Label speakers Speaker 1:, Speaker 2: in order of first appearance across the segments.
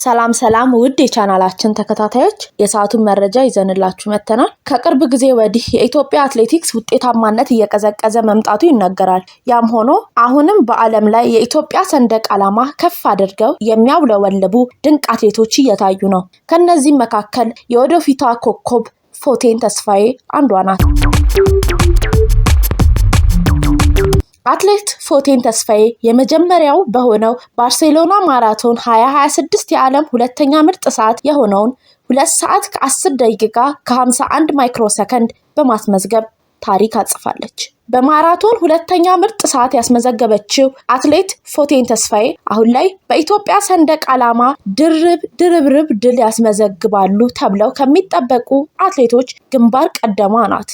Speaker 1: ሰላም ውድ የቻናላችን ተከታታዮች የሰዓቱን መረጃ ይዘንላችሁ መተናል። ከቅርብ ጊዜ ወዲህ የኢትዮጵያ አትሌቲክስ ውጤታማነት እየቀዘቀዘ መምጣቱ ይነገራል። ያም ሆኖ አሁንም በዓለም ላይ የኢትዮጵያ ሰንደቅ ዓላማ ከፍ አድርገው የሚያውለበልቡ ድንቅ አትሌቶች እየታዩ ነው። ከነዚህ መካከል የወደፊቷ ኮከብ ፎቴን ተስፋዬ አንዷ ናት። አትሌት ፎቴን ተስፋዬ የመጀመሪያው በሆነው ባርሴሎና ማራቶን 2026 የዓለም ሁለተኛ ምርጥ ሰዓት የሆነውን 2 ሰዓት ከ10 ደቂቃ ከ51 ማይክሮ ሰከንድ በማስመዝገብ ታሪክ አጽፋለች። በማራቶን ሁለተኛ ምርጥ ሰዓት ያስመዘገበችው አትሌት ፎቴን ተስፋዬ አሁን ላይ በኢትዮጵያ ሰንደቅ ዓላማ ድርብ ድል ያስመዘግባሉ ተብለው ከሚጠበቁ አትሌቶች ግንባር ቀደማ ናት።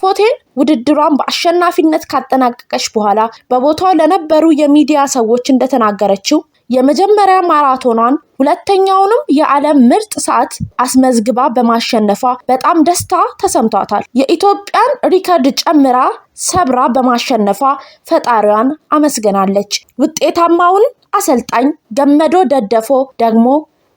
Speaker 1: ፎቴን ውድድሯን በአሸናፊነት ካጠናቀቀች በኋላ በቦታው ለነበሩ የሚዲያ ሰዎች እንደተናገረችው የመጀመሪያ ማራቶኗን ሁለተኛውንም የዓለም ምርጥ ሰዓት አስመዝግባ በማሸነፏ በጣም ደስታ ተሰምቷታል። የኢትዮጵያን ሪከርድ ጨምራ ሰብራ በማሸነፏ ፈጣሪዋን አመስግናለች። ውጤታማውን አሰልጣኝ ገመዶ ደደፎ ደግሞ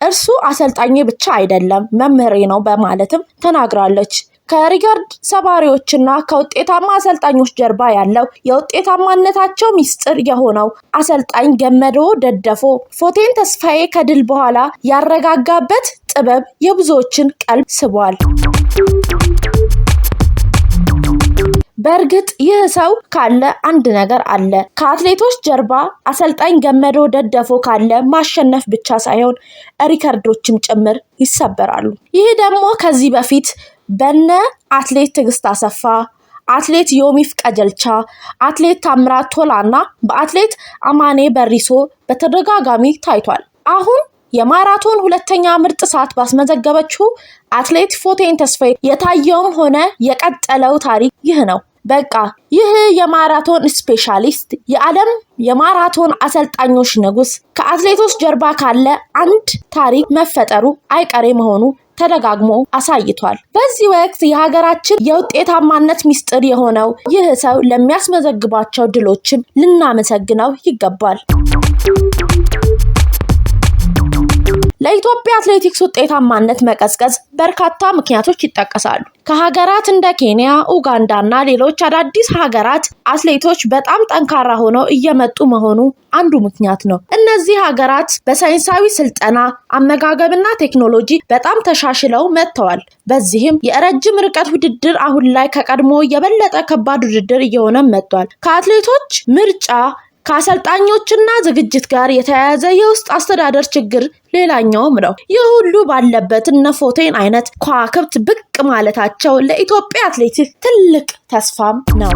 Speaker 1: እርሱ አሰልጣኝ ብቻ አይደለም መምህሬ ነው በማለትም ተናግራለች። ከሪከርድ ሰባሪዎችና ከውጤታማ አሰልጣኞች ጀርባ ያለው የውጤታማነታቸው ሚስጥር የሆነው አሰልጣኝ ገመዶ ደደፎ ፎቴን ተስፋዬ ከድል በኋላ ያረጋጋበት ጥበብ የብዙዎችን ቀልብ ስቧል። በእርግጥ ይህ ሰው ካለ አንድ ነገር አለ። ከአትሌቶች ጀርባ አሰልጣኝ ገመዶ ደደፎ ካለ ማሸነፍ ብቻ ሳይሆን ሪከርዶችም ጭምር ይሰበራሉ። ይህ ደግሞ ከዚህ በፊት በነ አትሌት ትዕግስት አሰፋ፣ አትሌት ዮሚፍ ቀጀልቻ፣ አትሌት ታምራት ቶላና በአትሌት አማኔ በሪሶ በተደጋጋሚ ታይቷል። አሁን የማራቶን ሁለተኛ ምርጥ ሰዓት ባስመዘገበችው አትሌት ፎቴን ተስፋዬ የታየውም ሆነ የቀጠለው ታሪክ ይህ ነው። በቃ ይህ የማራቶን ስፔሻሊስት የዓለም የማራቶን አሰልጣኞች ንጉስ ከአትሌቶች ጀርባ ካለ አንድ ታሪክ መፈጠሩ አይቀሬ መሆኑ ተደጋግሞ አሳይቷል። በዚህ ወቅት የሀገራችን የውጤታማነት ሚስጥር የሆነው ይህ ሰው ለሚያስመዘግባቸው ድሎችም ልናመሰግነው ይገባል። ለኢትዮጵያ አትሌቲክስ ውጤታማነት መቀዝቀዝ በርካታ ምክንያቶች ይጠቀሳሉ። ከሀገራት እንደ ኬንያ፣ ኡጋንዳ እና ሌሎች አዳዲስ ሀገራት አትሌቶች በጣም ጠንካራ ሆነው እየመጡ መሆኑ አንዱ ምክንያት ነው። እነዚህ ሀገራት በሳይንሳዊ ስልጠና፣ አመጋገብና ቴክኖሎጂ በጣም ተሻሽለው መጥተዋል። በዚህም የረጅም ርቀት ውድድር አሁን ላይ ከቀድሞ የበለጠ ከባድ ውድድር እየሆነ መጥቷል። ከአትሌቶች ምርጫ ከአሰልጣኞችና ዝግጅት ጋር የተያያዘ የውስጥ አስተዳደር ችግር ሌላኛውም ነው። ይህ ሁሉ ባለበት እነ ፎቴን አይነት ከዋክብት ብቅ ማለታቸው ለኢትዮጵያ አትሌቲክስ ትልቅ ተስፋም ነው።